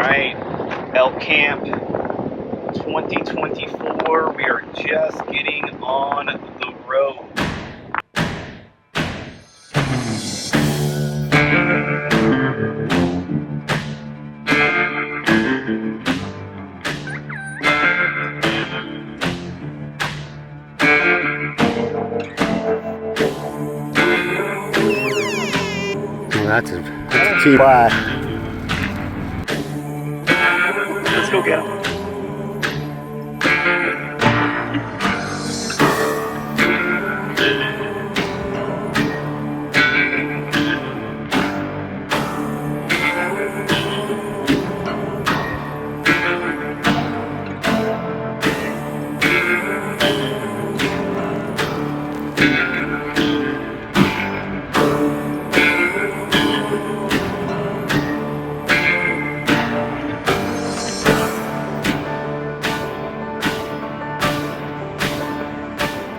right, Elk Camp 2024. We are just getting on the road. That's a TY. Let's go get him.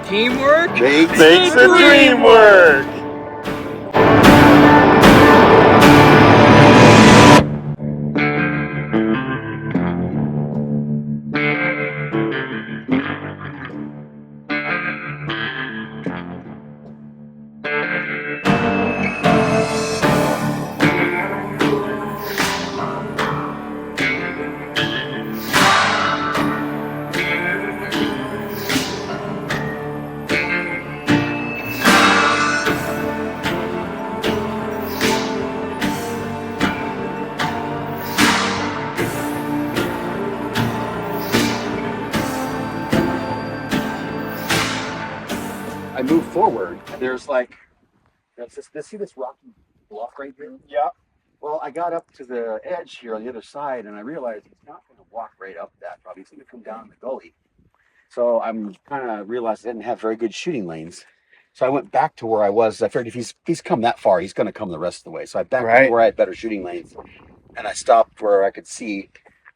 Teamwork Makes the dream work. I move forward, and there's like, see this rocky bluff right here? Yeah. Well, I got up to the edge here on the other side, and I realized he's not going to walk right up that. Probably he's going to come down the gully. So I'm kind of realized I didn't have very good shooting lanes. So I went back to where I was. I figured if he's come that far, he's going to come the rest of the way. So I backed up to where I had better shooting lanes, and I stopped where I could see,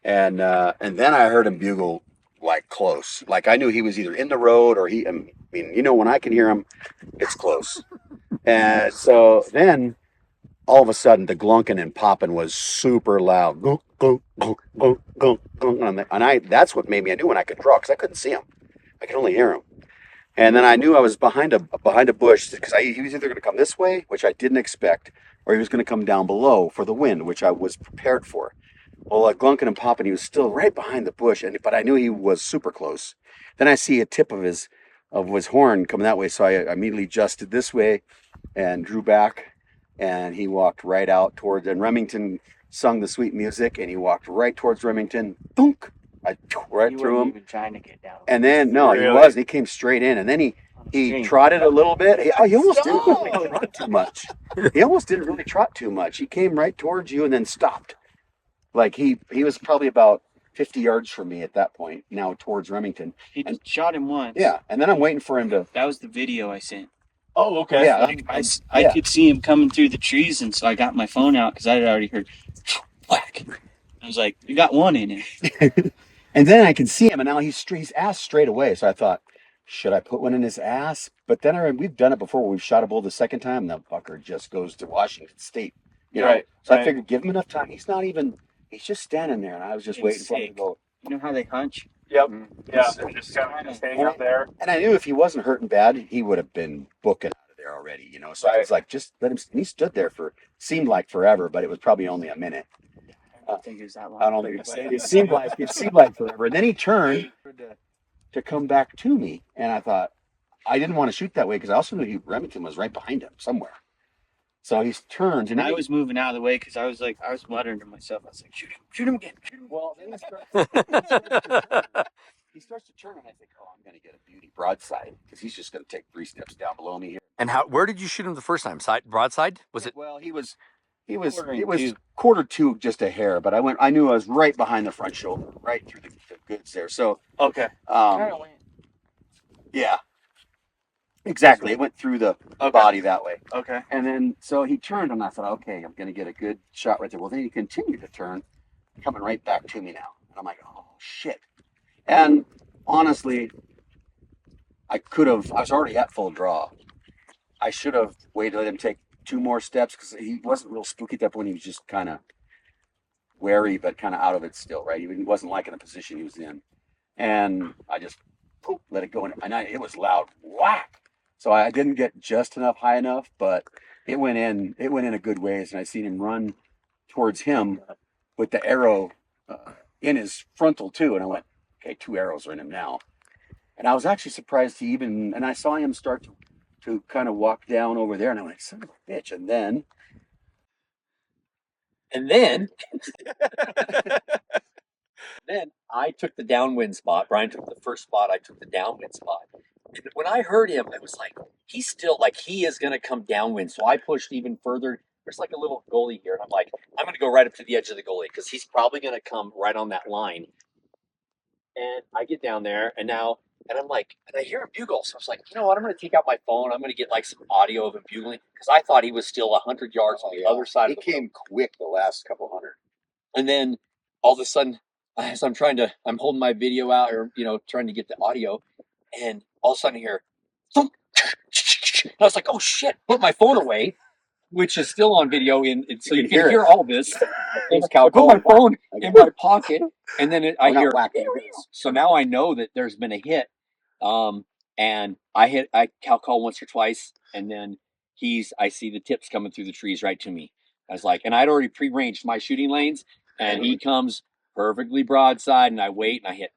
and then I heard him bugle like close. Like I knew he was either in the road or he. I mean, you know, when I can hear him, it's close. And so then all of a sudden the glunking and popping was super loud. Gunk, gunk, gunk, gunk, gunk, gunk. And that's what made me, I knew when I could draw because I couldn't see him. I could only hear him. And then I knew I was behind a bush because he was either going to come this way, which I didn't expect, or he was going to come down below for the wind, which I was prepared for. Well, glunking and popping, he was still right behind the bush, but I knew he was super close. Then I see a tip of his horn coming that way, so I immediately adjusted this way and drew back, and he walked right out towards. And Remington sung the sweet music, and he walked right towards Remington. Thunk! I right through him. Even trying to get down. And then no, he wasn't. He came straight in, and then he trotted a little bit. He almost didn't really trot too much. He almost didn't really trot too much. He came right towards you and then stopped. Like he was probably about 50 yards from me at that point. Now towards Remington. He shot him once. Yeah, and then I'm waiting for him to. That was the video I sent. Oh, okay. Yeah, I could see him coming through the trees, and so I got my phone out because I had already heard whack. I was like, "You got one in it." And then I can see him, and now he's ass straight away. So I thought, should I put one in his ass? But then we've done it before. We've shot a bull the second time, and the fucker just goes to Washington State. You know? Right. So I figured, give him enough time. He's just standing there, and I was just waiting for him to go. You know how they hunch? Yep. Yeah. Just kind of hanging up there. And I knew if he wasn't hurting bad, he would have been booking out of there already. You know. So I was like, just let him. And he stood there seemed like forever, but it was probably only a minute. I don't think it was that long. I don't think it seemed like forever. And then he turned to come back to me, and I thought I didn't want to shoot that way because I also knew Remington was right behind him somewhere. So he turns, and I was moving out of the way because I was muttering to myself. I was like, shoot him again. Well, then he starts to turn, and I think, oh, I'm going to get a beauty broadside because he's just going to take 3 steps down below me here. And where did you shoot him the first time? Broadside? Was it? Well, it was quarter two, just a hair, but I knew I was right behind the front shoulder, right through the goods there. So okay, yeah, exactly. It went through the body that way. Okay, and then so he turned, and I thought, okay, I'm gonna get a good shot right there. Well, then he continued to turn, coming right back to me now, and I'm like, oh shit. And honestly, I was already at full draw. I should have waited to let him take 2 more steps because he wasn't real spooky at that point. He was just kind of wary, but kind of out of it still, right? He wasn't liking the position he was in. And I just let it go. And it was loud. Whack! So I didn't get just enough high enough, but it went in a good ways. And I seen him run towards him with the arrow in his frontal too. And I went, okay, 2 arrows are in him now. And I was actually surprised and I saw him start to kind of walk down over there. And I went, son of a bitch. And then then I took the downwind spot. Brian took the first spot. I took the downwind spot. And when I heard him, it was like, he's still like, he is going to come downwind. So I pushed even further. There's like a little goalie here. And I'm like, I'm going to go right up to the edge of the goalie because he's probably going to come right on that line. And I get down there and I'm like, and I hear him bugle. So I was like, you know what? I'm going to take out my phone. I'm going to get like some audio of him bugling because I thought he was still 100 yards on the other side. He came quick the last couple hundred. And then all of a sudden, as I'm holding my video out or, trying to get the audio. And all of a sudden I hear, thump. I was like, oh shit, put my phone away, which is still on video. So you can hear all this. I put my phone in my pocket and then I hear, so now I know that there's been a hit. And I cow call once or twice and then I see the tips coming through the trees right to me. I was like, and I'd already pre-ranged my shooting lanes and he comes perfectly broadside and I wait and I hit.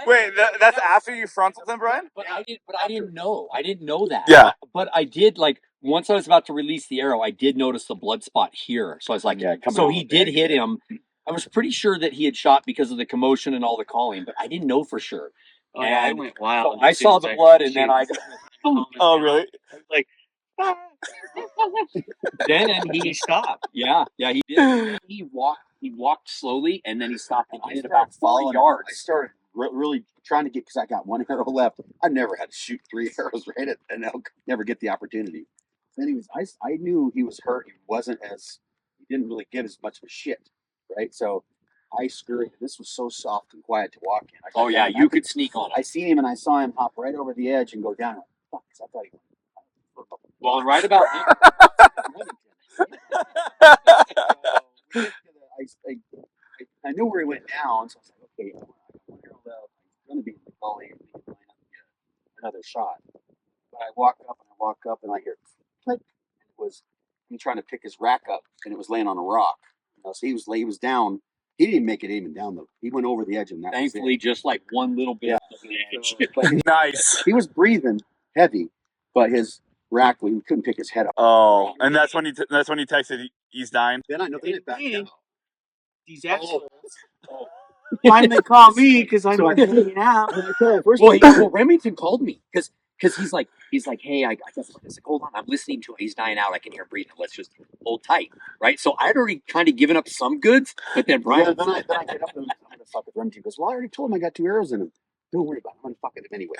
Wait, that's after you frontaled him, Brian? But I didn't know. I didn't know that. Yeah. But I did, like, once I was about to release the arrow, I did notice the blood spot here. So I was like, so he did hit him. I was pretty sure that he had shot because of the commotion and all the calling, but I didn't know for sure. Oh, yeah, I went wild. So I saw the blood and then I just Oh, really? Like, then he stopped. Yeah, he did. He walked slowly and then he stopped and I did started about 4 following. yards. I started really trying to get because I got 1 arrow left. I've never had to shoot 3 arrows right at, and I'll never get the opportunity. Anyways, I knew he was hurt. He didn't really give as much of a shit, right? So I scurried. This was so soft and quiet to walk in. Oh yeah, you could sneak on I seen him and I saw him hop right over the edge and go down. Fuck, 'cause I thought he was. Well, right about I knew where he went down, so I was like, okay, I'm going to be in the gully and line up another shot. But I walk up and I hear click. It was him trying to pick his rack up and it was laying on a rock. So he was down. He didn't make it even down though. He went over the edge and that. thankfully just like one little bit of the edge. Nice. He was breathing heavy, but his rack, we couldn't pick his head up. Oh, and that's when you texted he's dying. Then I know they back down. these assholes finally call me because I'm hanging out. Well, Remington called me because he's like, hey, I guess I said, hold on, I'm listening to it. He's dying out. I can hear him breathing. Let's just hold tight, right? So I'd already kind of given up some goods, but then Brian. Then I get up and I'm gonna fuck with Remington. He goes, well, I already told him I got 2 arrows in him. Don't worry about it. I'm gonna fuck with him anyway.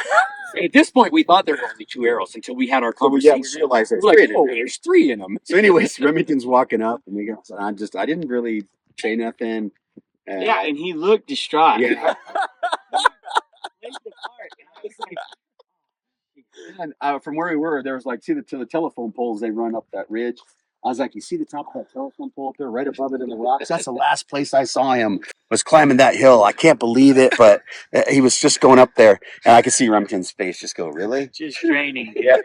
At this point, we thought there were only 2 arrows until we had our conversation. We realized there's we're like, 3 oh, there's 3 in them. So, anyways, Remington's walking up, and I didn't really say nothing. Yeah, and he looked distraught. Yeah. And from where we were, there was like to the telephone poles. They run up that ridge. I was like, you see the top of that telephone pole up there, right above it in the rocks? That's the last place I saw him. Was climbing that hill. I can't believe it, but he was just going up there, and I could see Remington's face just go, really? Just training. Yeah.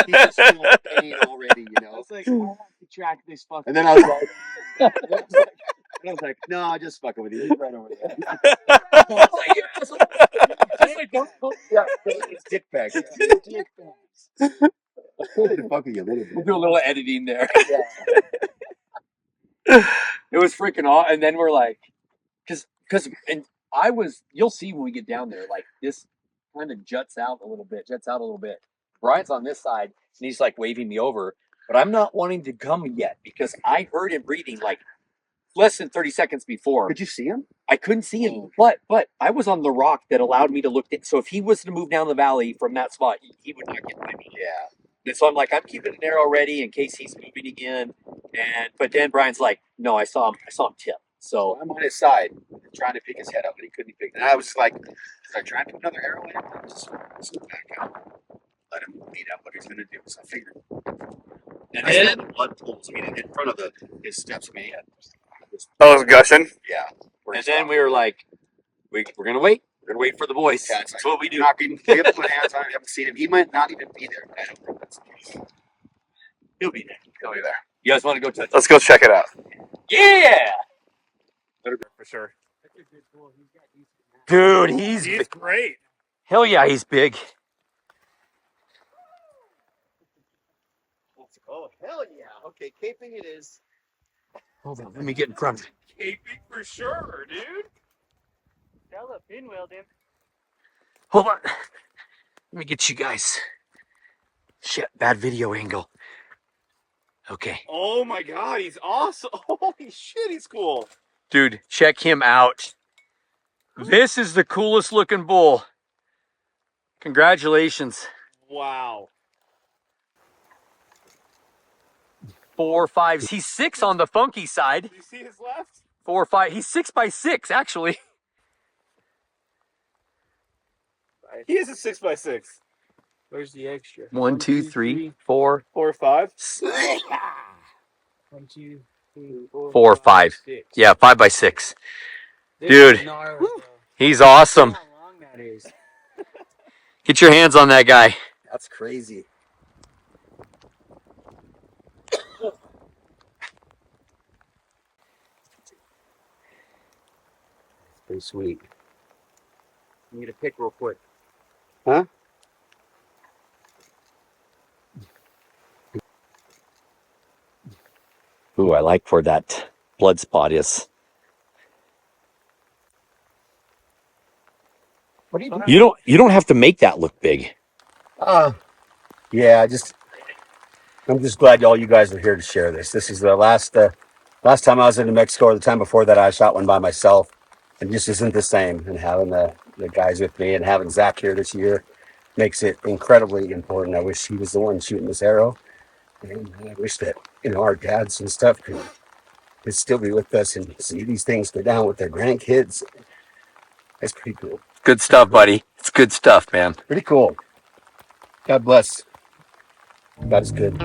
He's just feeling pain already, you know. I was like, I have to track this fucking. And then I was like, no, I'm just fucking with you. He's right over there. Yeah, it's dick bags. Dick bags. Fuck with you. We'll do a little editing there. It was freaking awesome. And then we're like, because you'll see when we get down there, like this kind of juts out a little bit. Brian's on this side and he's like waving me over, but I'm not wanting to come yet because I heard him breathing like less than 30 seconds before. Could you see him? I couldn't see him, but I was on the rock that allowed me to look in. So if he was to move down the valley from that spot, he would not get by me. Yeah. And so I'm like, I'm keeping an arrow ready in case he's moving again. But then Brian's like, no, I saw him tip. So I'm on his side, trying to pick his head up, but he couldn't pick it. And I was like, should I try and put another arrow in? Just back out. Let him beat out what he's going to do. So I figured And I saw the blood pools. I mean, in front of his steps. I mean, he had this, Oh, it's gushing. yeah. And then we were like, we're gonna wait. We're gonna wait for the boys. Yeah, That's what we do. Not even, we haven't put hands on him. We haven't seen him. He might not even be there. I don't think that's the case. He'll be there. He'll be there. You guys want to go touch? Let's go check it out. Yeah, For sure. Dude, he's great. hell yeah, he's big. Oh, hell yeah. Okay, caping it is. Hold on, let me get in front. Caping for sure, dude. Stella pinwheeled him. Hold on. Let me get you guys. Shit, bad video angle. Okay. Oh my god, he's awesome. Holy shit, he's cool. Dude, check him out. This is the coolest looking bull. Congratulations. Wow. 4 5s. He's 6 on the funky side. Do you see his left? 4 5. He's 6 by 6 actually. He is a 6x6. Where's the extra? 1, 2, 3, 4, 4 or 5. 1, 2, 3, 4, 5. 6. Yeah, 5 by 6. This Dude. is gnarly, bro. He's awesome. Look how long that is. Get your hands on that guy. That's crazy. Pretty sweet. I need a pick real quick. Huh? Ooh, I like where that blood spot is. What are you doing? You don't have to make that look big. Yeah, I'm just glad all you guys are here to share this. This is the last time I was in New Mexico, or the time before that I shot one by myself. It just isn't the same. And having the guys with me and having Zach here this year makes it incredibly important. I wish he was the one shooting this arrow. And I wish that, our dads and stuff could still be with us and see these things go down with their grandkids. That's pretty cool. Good stuff, buddy. It's good stuff, man. Pretty cool. God bless. God is good.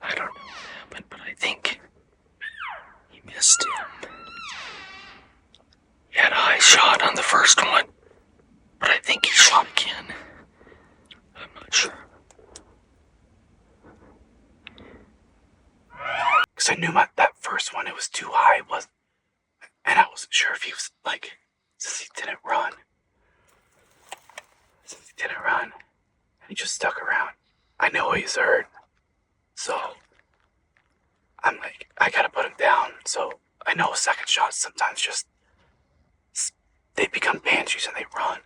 I don't know what happened, but I think he missed him. He had a high shot on the first one, but I think he shot again. I'm not sure. Because I knew that first one, it was too high, and I wasn't sure if he was like, since he didn't run, and he just stuck around. I know he's hurt, so I'm like, I gotta put him down. So I know second shots sometimes just, they become banshees and they run.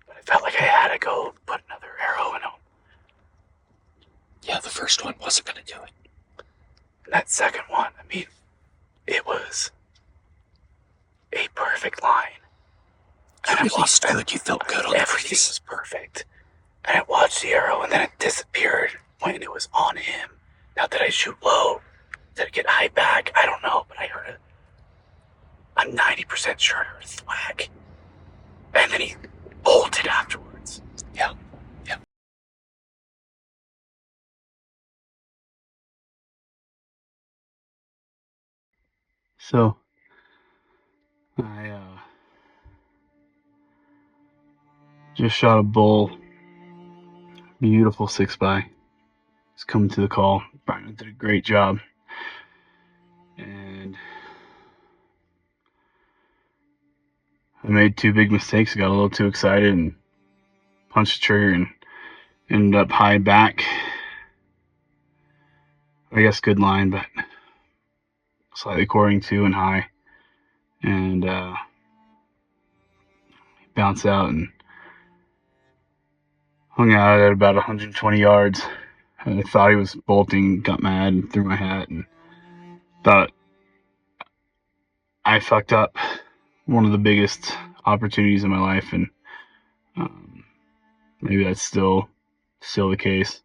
But I felt like I had to go put another arrow in him. Yeah, the first one wasn't gonna do it. And that second one, I mean, it was a perfect line. And you felt good on everything was perfect. And I watched the arrow and then it disappeared when it was on him. Now, did I shoot low? Did it get high back? I don't know, but I heard it. I'm 90% sure I heard a thwack. And then he bolted afterwards. Yeah. So, I just shot a bull. Beautiful 6x. He's coming to the call. Brian did a great job. And I made two big mistakes. I got a little too excited and punched the trigger and ended up high back. I guess good line, but slightly quartering to and high. And bounced out and hung out at about 120 yards. And I thought he was bolting, got mad and threw my hat and thought I fucked up one of the biggest opportunities in my life, and maybe that's still the case.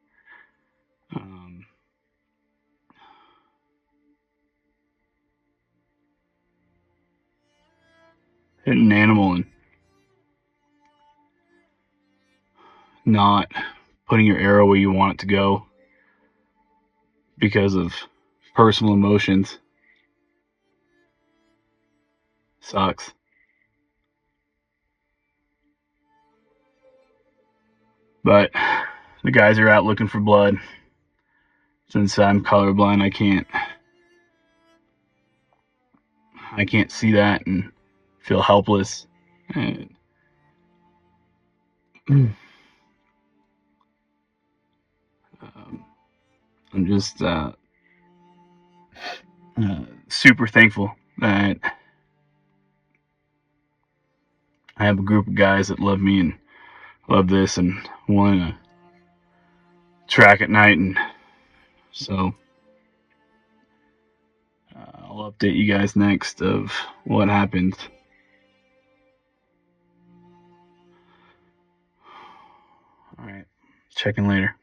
Hitting an animal and not putting your arrow where you want it to go because of personal emotions sucks. But the guys are out looking for blood. Since I'm colorblind, I can't see that and feel helpless. And I'm just super thankful that I have a group of guys that love me and love this and want to track at night. And so I'll update you guys next of what happened. All right, check in later.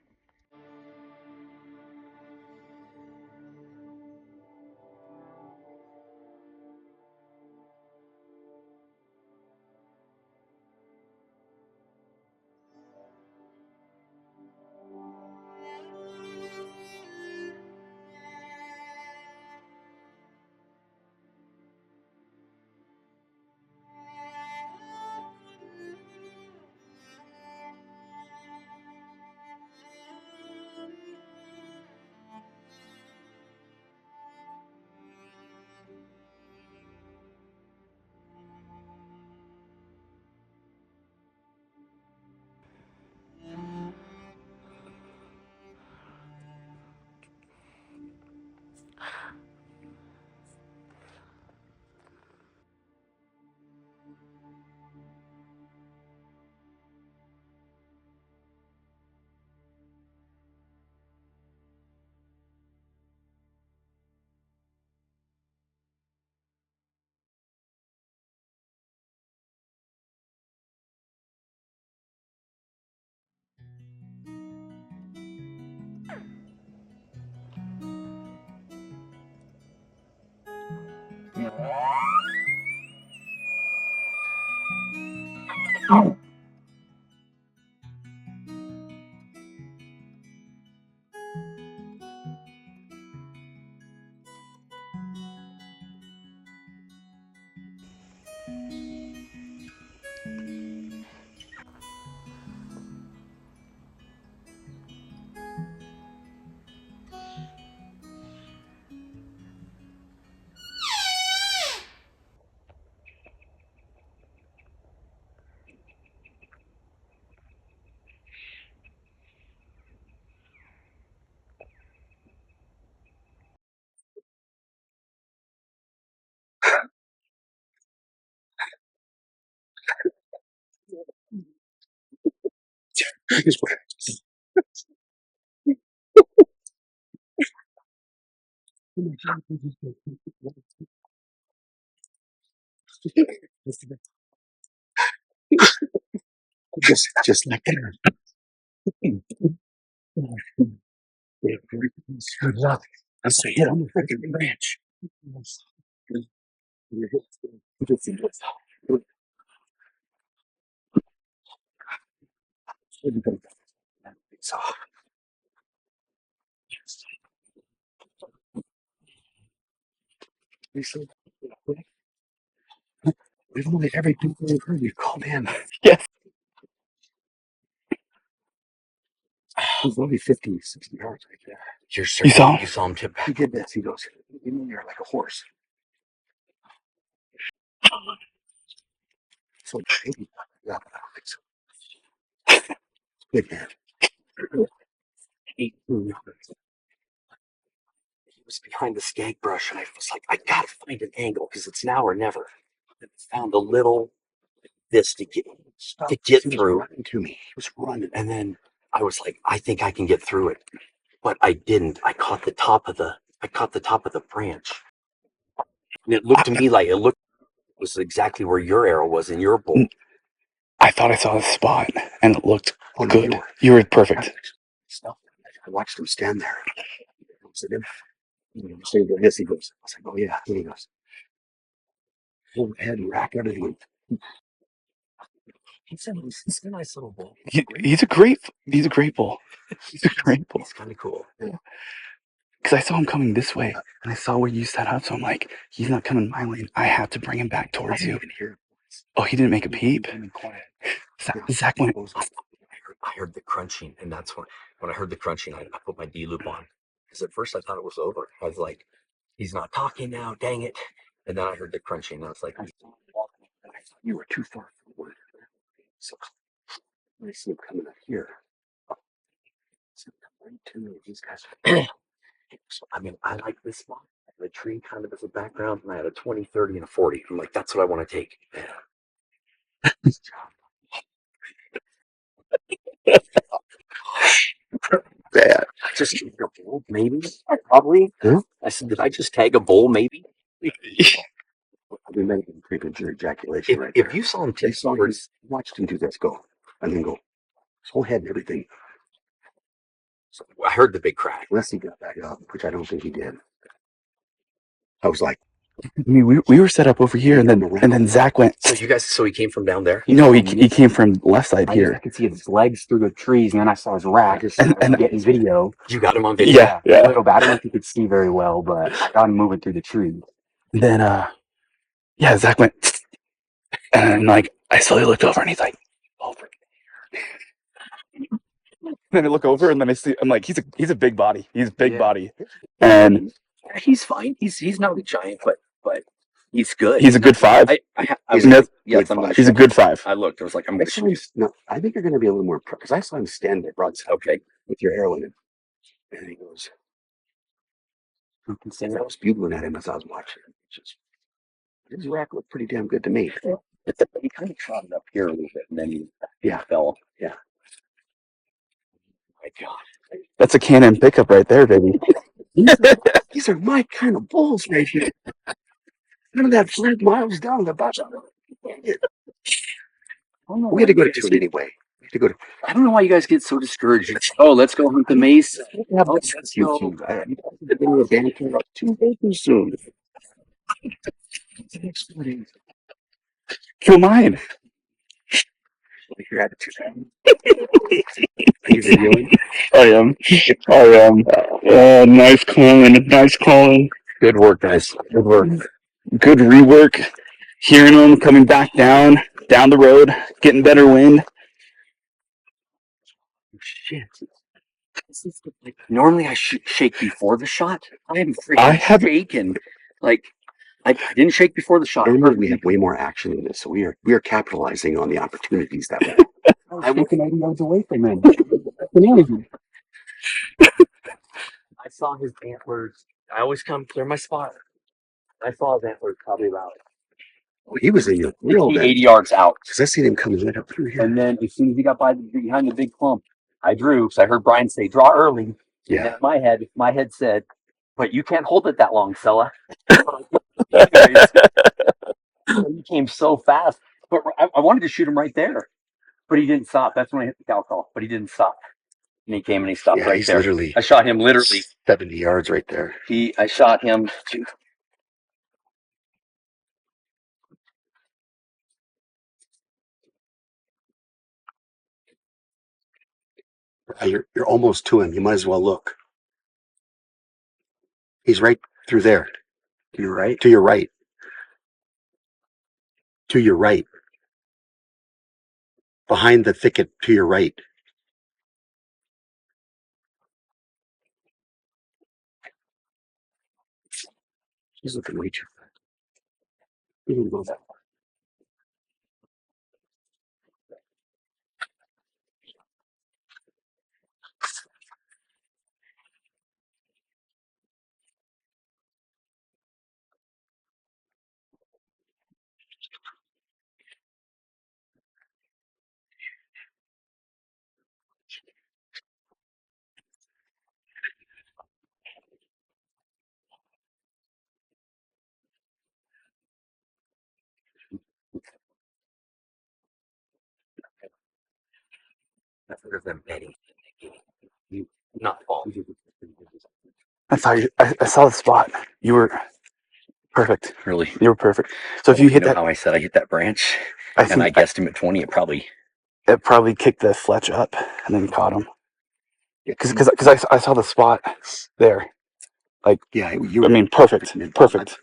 Just like that. I say, hit on the freaking branch. So, we've only everything we've heard. You called in. Yes. He's only 50, 60 yards right there. You're You certain saw him? you saw him tip back? He did this. He goes, you're like a horse. So maybe, yeah, I don't think so. Good man. He was behind the skag brush, and I was like, I gotta find an angle because it's now or never. And I found a little this to get through. Running to me. He was running, and then I was like, I think I can get through it, but I didn't. I caught the top of the branch, and it looked to me like it was exactly where your arrow was in your bolt. I thought I saw the spot, and it looked Oh, no, good. You were perfect. I watched him stand there. I said, yes, he goes. I was like, oh yeah. And he goes, whole head rack everything. He's a nice little bull. He's a great bull. He's a great bull. He's kind of cool. Yeah. Because I saw him coming this way, and I saw where you set up, so I'm like, he's not coming my lane. I have to bring him back towards you. Oh, he didn't make a peep? Zach went. I heard the crunching, and that's when I heard the crunching, I put my D loop on. Because at first I thought it was over. I was like, he's not talking now, dang it. And then I heard the crunching, and I was like, you were too far forward. So I see him coming up here. So right to me, these guys. So, I mean, I like this spot. The tree kind of as a background, and I had a 20, 30, and a 40. I'm like, that's what I want to take. Bad. Just tag a bull, maybe. Probably. Huh? I said, did I just tag a bull, maybe? We made him premature ejaculation right there. If you saw him tip forwards, watched him do this, go, and then go, his whole head and everything. So I heard the big crack. Unless he got back up, which I don't think he did. I was like, I mean, we were set up over here, and then Zach went. So he came from down there? No, he came from left side here. I could see his legs through the trees, and then I saw his rack. And getting video. You got him on video? Yeah. A little bit. I don't know if you could see very well, but I got him moving through the trees. And then, Zach went, and like I slowly looked over, and he's like, over there. Then I look over, and then I'm like, he's a big body. He's a big body, and he's fine. He's not a giant, but he's good. He's a good 5. He's a good 5. I looked. I was like, I'm going to shoot. No, I think you're going to be a little more because I saw him stand there broadside. Okay, with your arrow in him, and he goes. And I was bugling at him as I was watching. His rack looked pretty damn good to me. He kind of trotted up here a little bit, and then he fell. Yeah. My God, that's a Canon pickup right there, baby. These are my kind of bulls right here. None of that 5 miles down the bottom. We had to go to it anyway. I don't know why you guys get so discouraged. Oh, let's go hunt the mace. That's YouTube. I've been with Danny for 2 acres soon. Kill mine. Like your attitude. Are you videoing? I am. I am. Oh, nice calling. Nice calling. Good work, guys. Good work. Good rework. Hearing them coming back down the road, getting better wind. Shit. Like, normally I shake before the shot. I am I freaking haven't- shaking. Like I didn't shake before the shot. Normally we have way more action than this, so we are capitalizing on the opportunities that we have. I was 80 yards away from him. I saw his antlers. I always come clear my spot. I saw his antlers probably about he was in your field 80 yards out. Because I seen him coming right up through here. And then as soon as he got behind the big clump, I drew because I heard Brian say, draw early. Yeah. And then my head said, but you can't hold it that long, fella. Anyways, he came so fast. But I wanted to shoot him right there. But he didn't stop. That's when I hit the cow call. But he didn't stop. And he came and he stopped right there. Literally, I shot him literally 70 yards right there. I shot him to. You're almost to him. You might as well look. He's right through there. To your right? To your right. To your right. Behind the thicket to your right. He's looking way too far. He didn't go that far. I've heard of them betting. You not fall. I saw the spot. You were perfect. Really? You were perfect. So if you hit that, how I said I hit that branch, I and I think guessed him at 20. it probably kicked the fletch up and then caught him. Because I saw the spot there. Like, yeah, I mean, perfect. Perfect.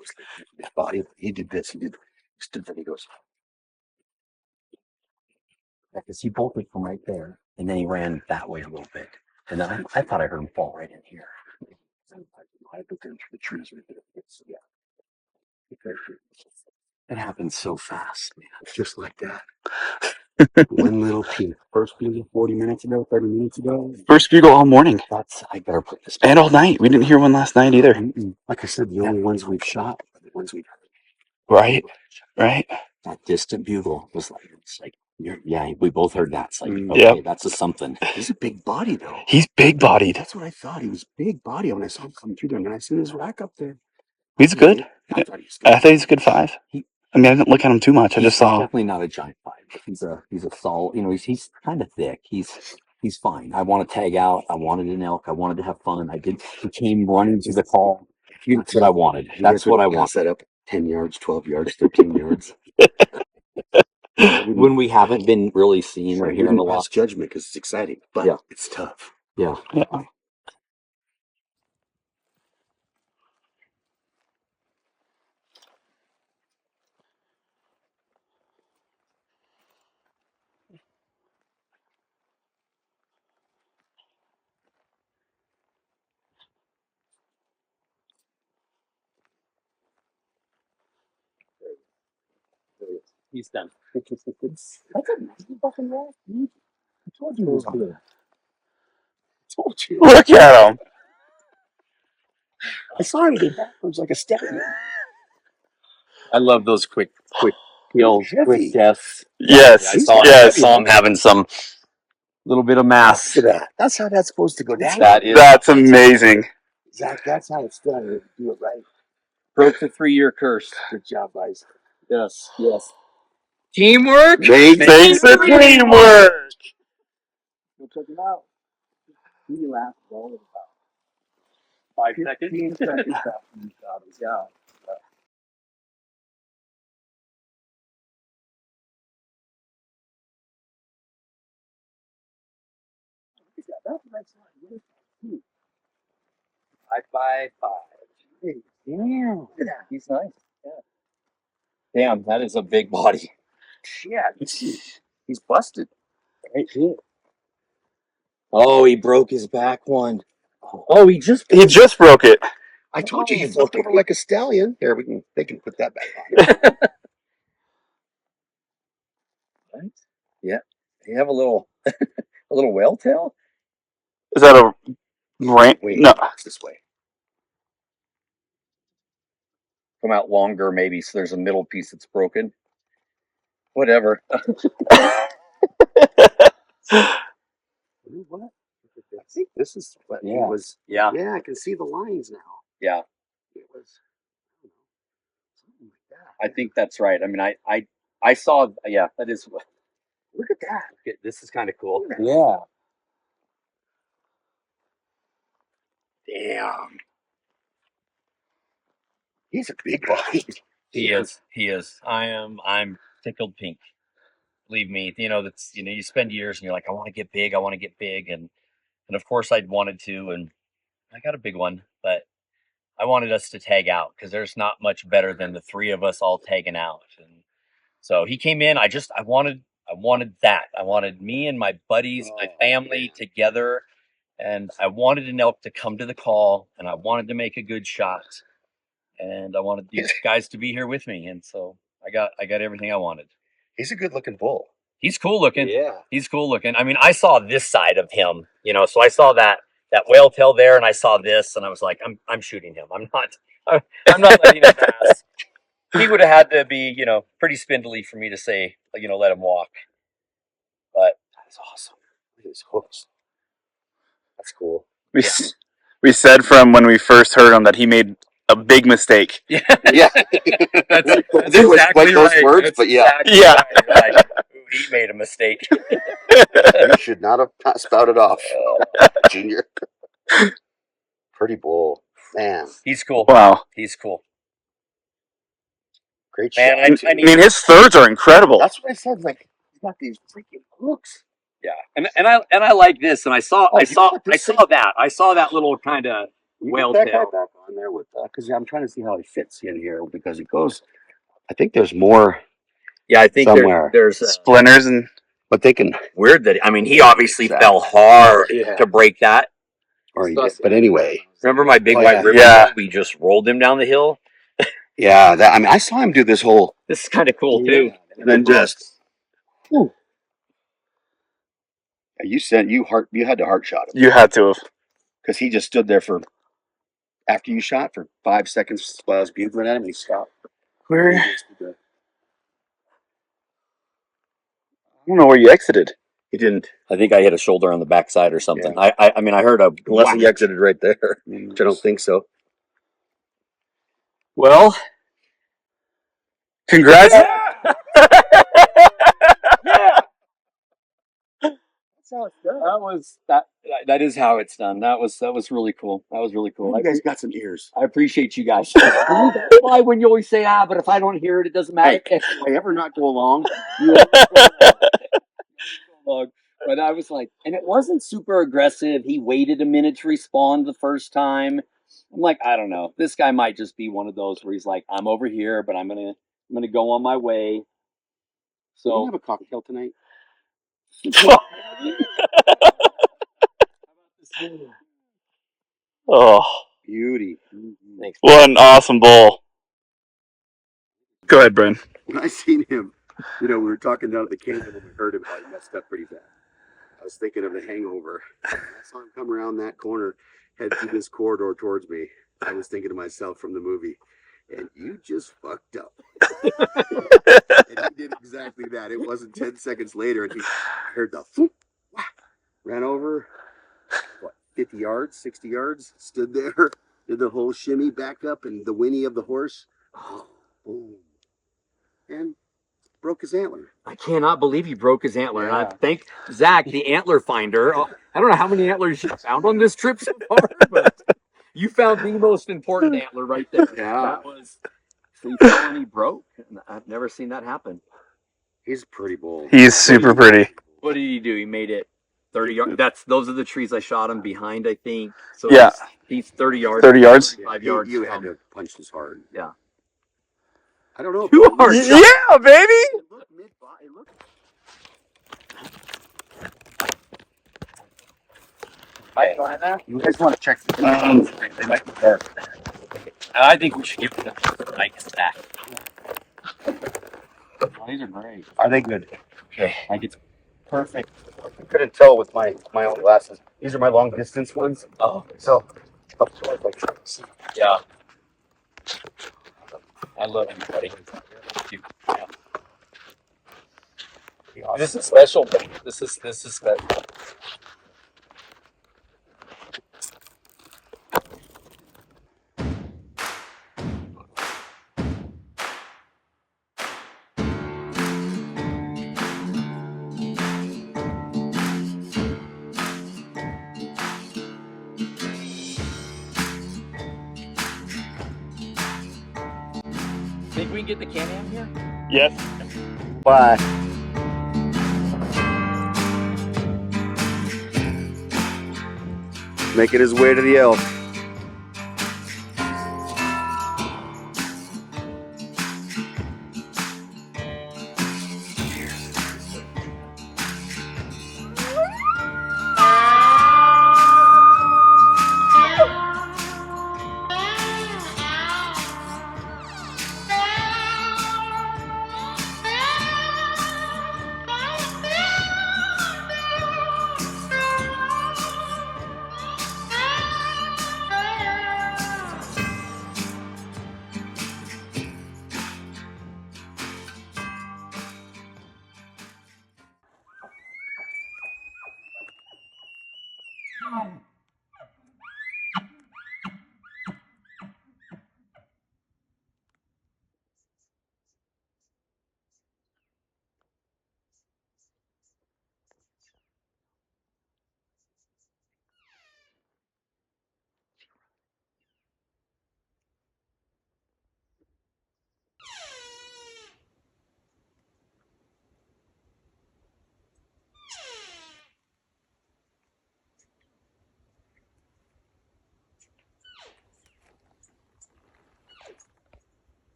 His body. He did this. He stood there. He goes. Because he bolted from right there, and then he ran that way a little bit, and then I thought I heard him fall right in here. I looked in through the trees right there. Yeah. It happened so fast, man. Just like that. One little peep. First bugle 40 minutes ago, 30 minutes ago. First bugle all morning. I better put this. And all night. We didn't hear one last night either. Like I said, the only ones we've shot are the ones we've heard. Right. Right. That distant bugle was like, it's like, yeah, we both heard that. It's like, okay, yep. That's a something. He's a big body, though. He's big bodied. That's what I thought. He was big body when I saw him coming through there. And then I seen his rack up there. He's good. I thought he's a good 5. I mean, I didn't look at him too much. I just saw. He's definitely not a giant 5. He's a solid. He's kind of thick. He's fine. I want to tag out. I wanted an elk. I wanted to have fun. I did. He came running to the call. That's what I wanted. That's what I want. Set up 10 yards, 12 yards, 13 yards. When we haven't been really seeing or hearing a lot. Judgment because it's exciting, but it's tough. Yeah. Yeah. He's done. That's a nice fucking roll. I told you it was good. I told you. Look at him. I saw him get backwards like a step. I love those quick kills, quick deaths. Yes. I saw him having some little bit of mass. Look at that. That's how that's supposed to go down. That's amazing. Zach, that's how it's done. Do it right. Broke the 3-year curse. Good job, guys. Yes. Teamwork Makes the dream work. Go check it out. He laughed all about 5 seconds. 15 seconds after you shot him. Yeah. 5 by 5. Damn. He's nice. Yeah. Damn, that is a big body. Yeah, he's busted. Right here. Oh, he broke his back one. Oh, he just broke it. I told you he flipped over like a stallion. There, they can put that back on. Right? Yeah. You have a little whale tail? Is that a rain? Wait, No. it's this way. Come out longer maybe, so there's a middle piece that's broken. Whatever. You know what? I think this is what he was. Yeah. Yeah, I can see the lines now. Yeah. It was something like that. I think that's right. I mean, I saw. Yeah, that is. Look at that. This is kind of cool. Yeah. Damn. He's a big body. He is. He is. I'm tickled pink. Believe me. That's you spend years and you're like, I want to get big. I want to get big, and of course I'd wanted to, and I got a big one, but I wanted us to tag out because there's not much better than the three of us all tagging out. And so he came in. I wanted that. I wanted me and my buddies, my family together, and I wanted an elk to come to the call, and I wanted to make a good shot, and I wanted these guys to be here with me, and so I got everything I wanted. He's a good-looking bull. He's cool looking. Yeah. He's cool looking. I mean, I saw this side of him, so I saw that whale tail there, and I saw this, and I was like, I'm shooting him. I'm not letting him pass. He would have had to be, pretty spindly for me to say, let him walk. But That's awesome. Look at his hooks. That's cool. We said from when we first heard him that he made a big mistake. Yeah. Yeah. That's It was exactly like those right. words, That's but yeah. exactly Yeah. right. Like, he made a mistake. You should not have spouted off, Junior. Pretty bull. Man. He's cool. Wow. He's cool. Great Man, shot. I mean, his thirds are incredible. That's what I said. Like, he's got these freaking hooks. Yeah, and I like this, and I saw that little kind of whale That guy tail. back on there with because I'm trying to see how he fits in here because it goes. I think there's more. Yeah, I think somewhere. there's Splinters and But they can. weird that he obviously Exactly. fell hard Yeah. to break that. Or he did. But anyway. Remember my big Oh, white yeah. river? Yeah. We just rolled him down the hill. Yeah, I saw him do this whole. This is kind of cool too. And then just. Whew. You said you had to heart shot him you had to have. because he just stood there for after you shot for 5 seconds while I was bugling at him and he stopped. Where? I don't know where you exited. He didn't. I think I hit a shoulder on the backside or something. Yeah. I mean I heard a Unless he whack. exited right there, which I don't think so. Well, Congrats. That is how it's done. That was really cool. That was really cool. You guys got some ears. I appreciate you guys. That's why when you always say but if I don't hear it, it doesn't matter. Hey, if I ever not go along, You always go along. But I was like, and it wasn't super aggressive. He waited a minute to respond the first time. I'm like, I don't know. This guy might just be one of those where he's like, I'm over here, but I'm gonna go on my way. so we So have a cocktail tonight. Oh, Beauty. thanks. what an awesome bowl. Go ahead, Brian. When I seen him, we were talking down at the canyon when we heard him how he messed up pretty bad. I was thinking of The Hangover. When I saw him come around that corner, head through this corridor towards me. I was thinking to myself from the movie, and you just fucked up. And he did exactly that. It wasn't 10 seconds later, and he heard the whoop, whack, ran over, 50 yards, 60 yards, stood there, did the whole shimmy, back up, and the whinny of the horse. Boom. And broke his antler. I cannot believe he broke his antler. And I Yeah. thank Zach, the antler finder. I don't know how many antlers you found on this trip so far, but you found the most important antler right there. Yeah. That was so he fell and he broke. And I've never seen that happen. He's a pretty bull. He's super pretty. What did he do? He made it 30 yards. Those are the trees I shot him behind, I think. So Yeah. he's 30 yards. 30 yards. 5 yards. You had to punch this hard. Yeah. I don't know. You are Yeah, baby. It looked mid-body. It looked. You guys want to check the they might be dark. I think we should give it a nice back. Oh, these are great. Are they good? Okay. Like it's perfect. I couldn't tell with my own glasses. These are my long distance ones. Oh, So, yeah. I love you, buddy. Yeah. This is special. This is special. Think we can get the Can-Am here? Yes. bye. Making his way to the elk.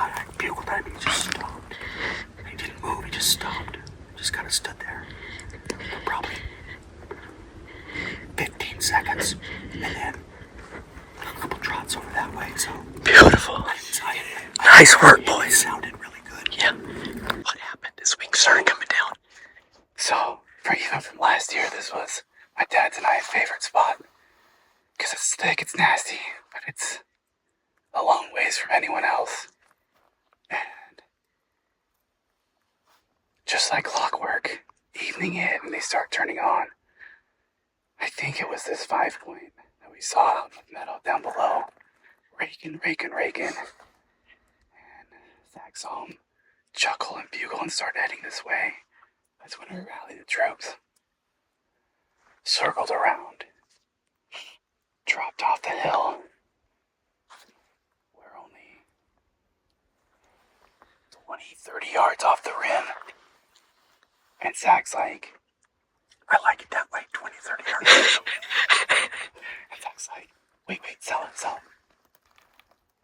shot. I bugled at him. He just stopped. He didn't move. He just stopped. Just kind of stood there for probably 15 seconds, and then a couple trots over that way. So Beautiful. Nice work, boys. Sounded really good. Yeah. What happened? This wing started coming down. So, for even from last year, this was my dad's and I's favorite spot. Because it's thick, it's nasty, but it's a long ways from anyone else. And just like clockwork, evening hit and they start turning on. I think it was this 5-point that we saw out in the meadow down below. Raking. And Zach saw him chuckle and bugle and start heading this way. That's when we rallied the troops. Circled around. Dropped off the hill. We're only 20-30 yards off the rim. And Zach's like, I like it that way, 20-30 yards. And Zach's like, wait, sell it.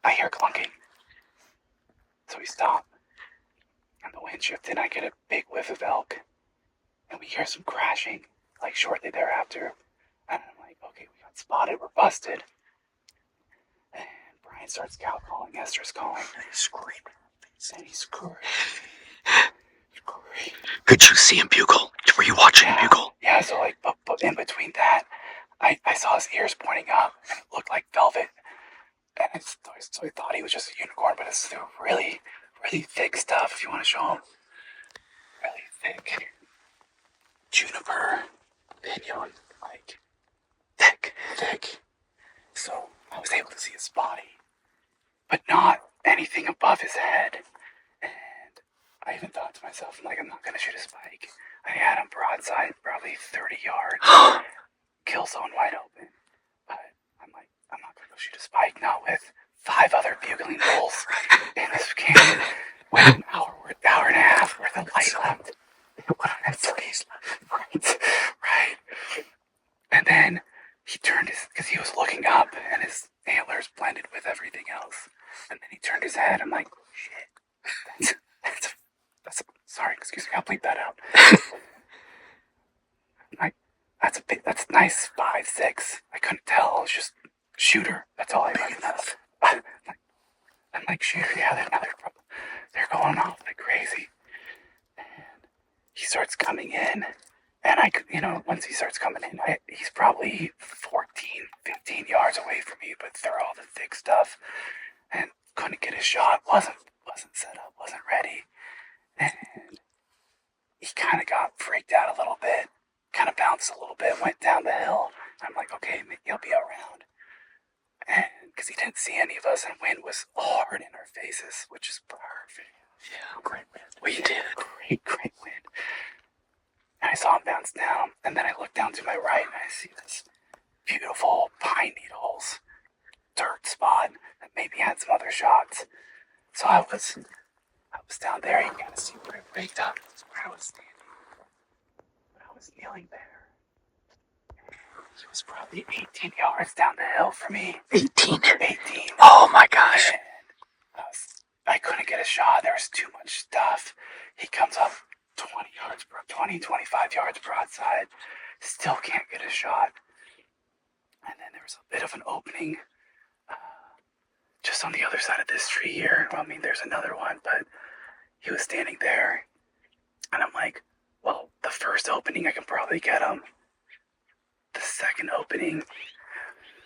I hear clunking. So we stop. And the wind shifts and I get a big whiff of elk. And we hear some crashing, like shortly thereafter. And I'm like, okay, we got spotted, we're busted. And Brian starts cow calling, Esther's calling. And he's screaming. Could you see him bugle? Were you watching him bugle? Yeah, so like, but in between that, I saw his ears pointing up, and it looked like velvet. And so I thought he was just a unicorn, but it's really, really thick stuff, if you want to show him. Really thick. Juniper, pinyon, like, thick. So I was able to see his body, but not anything above his head. And I even thought to myself, I'm not going to shoot a spike. I had him broadside, probably 30 yards, kill zone wide open. But I'm not going to go shoot a spike, not with 5 other bugling bulls in this canyon with an hour and a half worth of light left. What an place. Right. And then he turned because he was looking up and his antlers blended with everything else. And then he turned his head. I'm like, shit. That's sorry, excuse me, I'll bleep that out. That's nice 5'6". I couldn't tell. It was just shooter. That's all I recognized. I'm like, shooter, yeah, they're going off like crazy. And he starts coming in. And once he starts coming in, he's probably 14, 15 yards away from me, but through all the thick stuff. And couldn't get a shot, wasn't set up, wasn't ready. And he kind of got freaked out a little bit, kind of bounced a little bit, went down the hill. I'm like, okay, maybe he'll be around. And because he didn't see any of us, and wind was hard in our faces, which is perfect. Yeah, great wind. We did. Great wind. And I saw him bounce down, and then I looked down to my right, and I see this beautiful pine needles dirt spot that maybe had some other shots. So I was down there. You can kind of see where it raked up. That's where I was standing. But I was kneeling there. He was probably 18 yards down the hill for me. 18? 18. Oh my gosh. And I couldn't get a shot. There was too much stuff. He comes up 25 yards broadside. Still can't get a shot. And then there was a bit of an opening just on the other side of this tree here. Well, I mean, there's another one, but he was standing there. And I'm like, well, the first opening, I can probably get him. The second opening.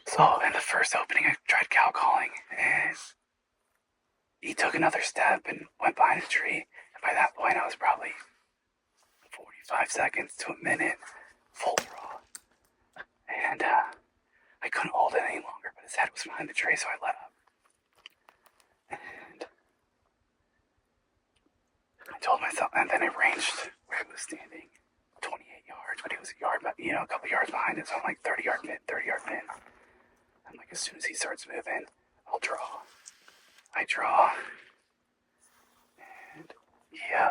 So, in the first opening, I tried cow calling, and he took another step and went behind a tree. And by that point, I was probably 45 seconds to a minute, full draw. And I couldn't hold it any longer, but his head was behind the tree, so I let up. And I told myself, and then I ranged where he was standing, 28 yards, but he was a couple yards behind it, so I'm like 30 yard pin. I'm like, as soon as he starts moving, I'll draw. I draw. And yeah,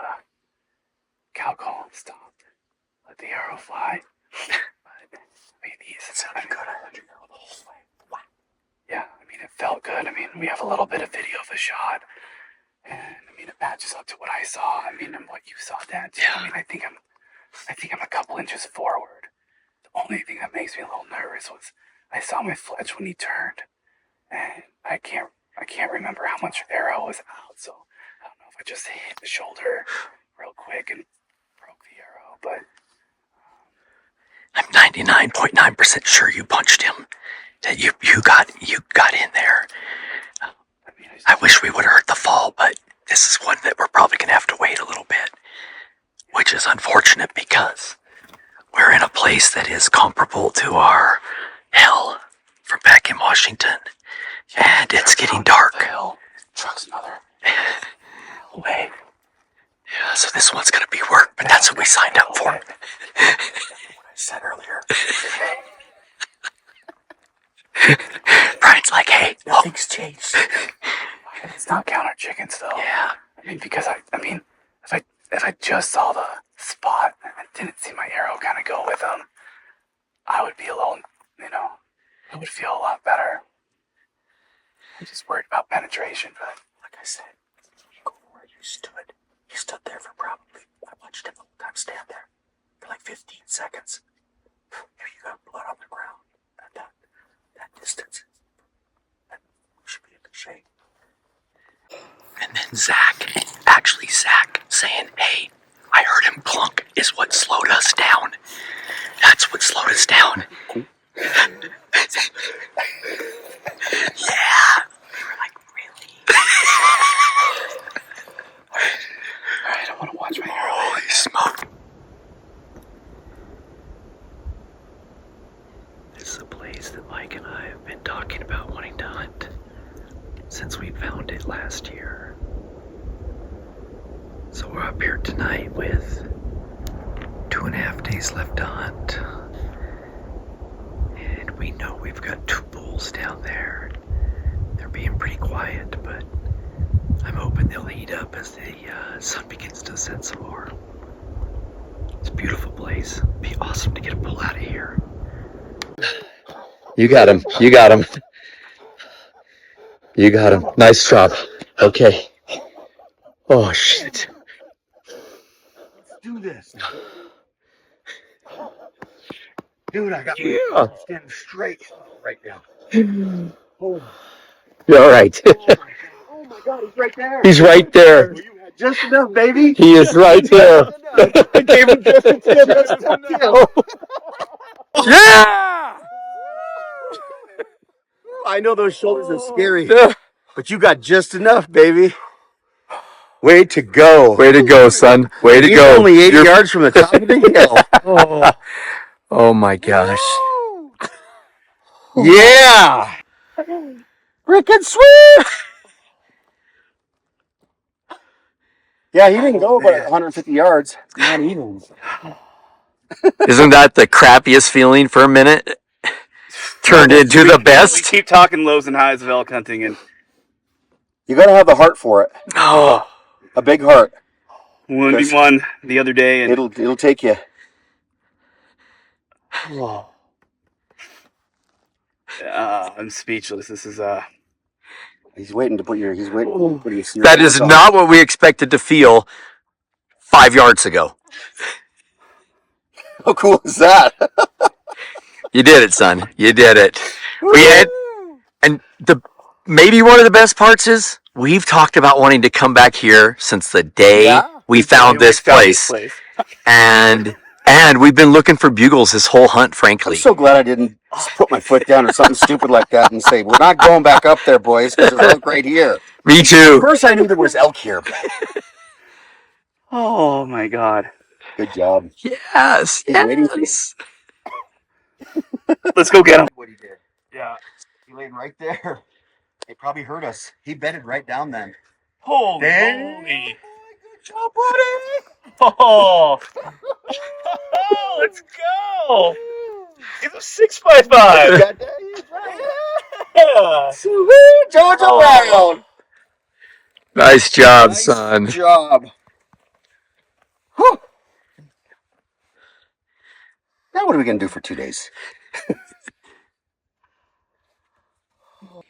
cow call stopped. Let the arrow fly. But I mean, it sounded good. I let your arrow the whole way. Wow. Yeah, I mean, it felt good. I mean, we have a little bit of video of the shot. matches up to what I saw. I mean, and what you saw, Dad. Too. I mean, I think I'm a couple inches forward. The only thing that makes me a little nervous was I saw my fletch when he turned, and I can't remember how much arrow was out. So I don't know if I just hit the shoulder real quick and broke the arrow, but I'm 99.9% sure you punched him. That you got in there. I wish we would have heard the fall, but this is one that we're probably gonna have to wait a little bit, which is unfortunate because we're in a place that is comparable to our hell from back in Washington, and it's getting dark. Truck's another way. Yeah, so this one's gonna be work, but that's what we signed up for. What I said earlier. Brian's like, hey, Nothing's changed. It's not counter chickens though. Yeah. I mean, because if I just saw the spot and didn't see my arrow kind of go with them, I would be a little, I would feel a lot better. I'm just worried about penetration, but like I said, you go where you stood. You stood there for probably, I watched him the whole time stand there for like 15 seconds. If you got blood on the ground at that distance, then we should be in good shape. And then Zach saying, hey, I heard him clunk is what slowed us down. That's what slowed us down. Yeah. We're like, really? Alright, I want to watch my arrow. Holy smoke. This is a place that Mike and I have been talking about wanting to hunt since we found it last year. So we're up here tonight with 2.5 days left to hunt. And we know we've got 2 bulls down there. They're being pretty quiet, but I'm hoping they'll heat up as the sun begins to set some more. It's a beautiful place. It'd be awesome to get a bull out of here. You got him. You got him. You got him. Nice job. Okay. Oh, shit. Let's do this. Dude, I got Yeah. standing straight right now. Oh, You're all right. oh my God, he's right there. He's right there. You had just enough, baby. He is right there. I gave him just enough. Yeah! I know those shoulders are scary, but you got just enough, baby. Way to go. Way to go, son. Way to He's go. only 8 yards from the top of the hill. Oh my gosh. Yeah. Freaking sweet. Yeah, he didn't go but 150 yards. Not even. Isn't that the crappiest feeling for a minute? Turned into the We best. keep talking lows and highs of elk hunting, and You gotta have the heart for it. Oh, A big heart. wounding one the other day, and It'll take you. I'm speechless. This is He's waiting to put your. He's waiting to put your. that is not what we expected to feel 5 yards ago. How cool is that? You did it, son. You did it. We had, and maybe one of the best parts is we've talked about wanting to come back here since the day we found this place, and we've been looking for bugles this whole hunt. Frankly, I'm so glad I didn't just put my foot down or something stupid like that and say we're not going back up there, boys, because there's elk right here. Me too. First, I knew there was elk here. But oh my God. good job. Yes, He's waiting for you. yes. Let's go get him. What he did. Yeah. He laid right there. He probably heard us. He bedded right down then. Holy Dang. moly. Good job, buddy. Oh. Let's go. He's a 6x5. Got that? He's right. Yeah. Sweet Georgia Brown. Nice job, Nice son. job. Whew. Now what are we going to do for 2 days?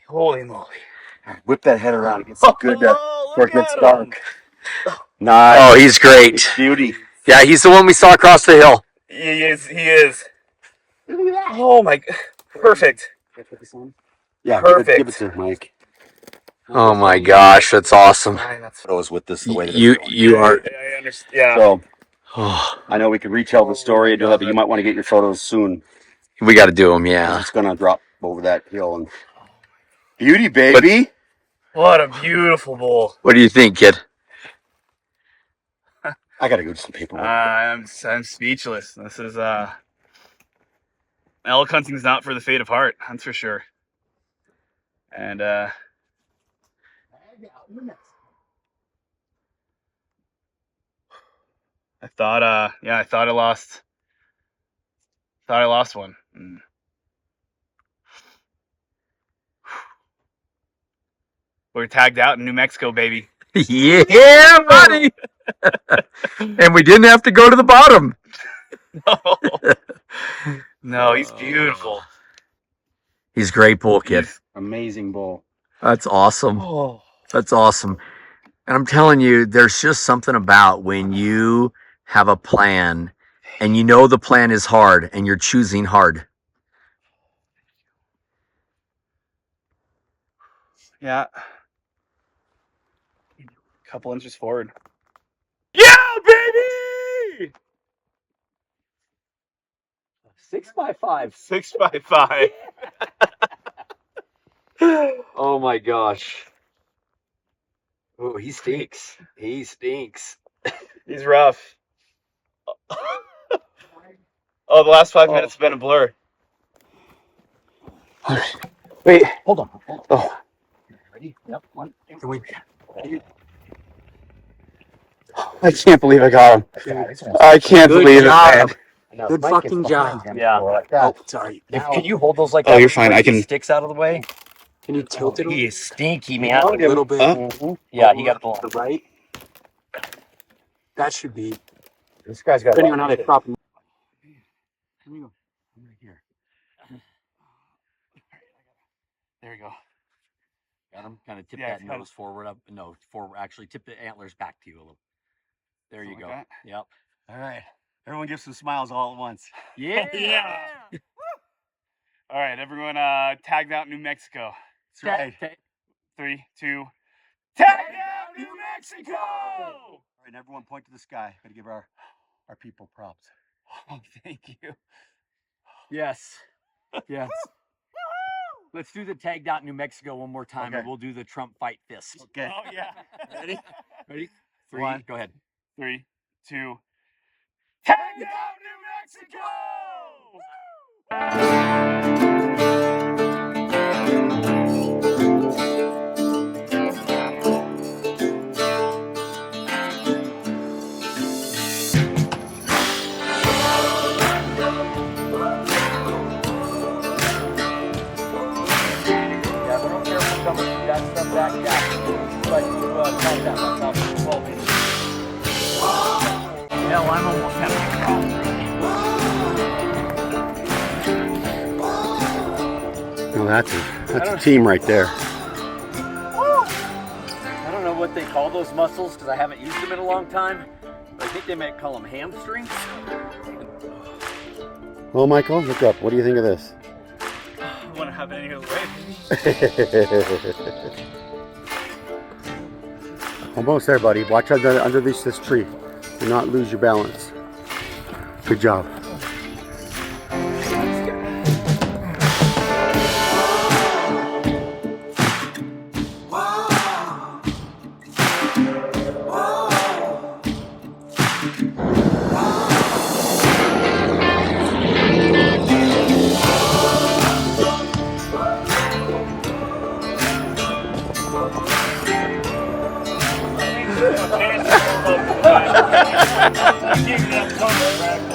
Holy moly. Whip that head around and get some good before it gets dark. Nice. Oh, he's great. Beauty. Yeah, he's the one we saw across the hill. He is. He is. Oh my. Perfect. Yeah, Perfect. Give it to Mike. Oh my gosh, that's awesome. Photos with this the way that You it's going. you are. I understand. Yeah. So Oh, I know we can retell the story, but you might want to get your photos soon. we got to do them. 'Cause Yeah. it's gonna drop over that hill and beauty, baby. What a beautiful bull. What do you think, kid? I gotta go do some paperwork. I'm speechless. This is elk hunting's not for the faint of heart. That's for sure. And I thought I thought I lost one. We're tagged out in New Mexico, baby. Yeah, buddy. And we didn't have to go to the bottom. No, he's beautiful. He's a great bull, kid. Amazing bull. That's awesome. Oh. That's awesome. And I'm telling you, there's just something about when you have a plan and you know the plan is hard and you're choosing hard. Yeah. Couple inches forward. Yeah, baby! 6x5. 6x5. Oh my gosh. Oh, he stinks. He stinks. He's rough. Oh, the last 5 minutes have been a blur. Wait, hold on. Oh, Ready? Yep. One. can we? I can't believe I got him. I can't believe it, man. Good fucking job. Yeah. Oh, sorry. Can you hold those like Oh, that? you're fine. I can. Sticks out of the way. Can you tilt it He is stinky, man. a little bit? Yeah, he got to the right. That should be. This guy's got. Depending on how they prop him. Here we go. I'm right here. There you go. Got him. Kind of tip Yeah, that it's got nose forward up. No, forward. Actually, tip the antlers back to you a little. There you Something go. like Yep. All right. Everyone give some smiles all at once. Yeah. Yeah. All right, everyone tagged out New Mexico. That's right. 3, 2. Tagged out New Mexico! All right, everyone point to the sky. Gotta give our people props. Oh, thank you. Yes. Yes. Let's do the tagged out New Mexico one more time, Okay. and we'll do the Trump fight fist. Okay. Oh, yeah. Ready? Ready? 3. One. Go ahead. 3, 2. Tagged out New Mexico! Yeah, we're careful coming through that stuff back. Yeah. But count that myself. 12 inches. Hell, I'm almost having a crawl through. No, that's a team right there. I don't know what they call those muscles because I haven't used them in a long time. But I think they might call them hamstrings. Well, Michael, look up. What do you think of this? I want to have it any other way. Almost there, buddy. Watch under this tree. Do not lose your balance. Good job. Give me that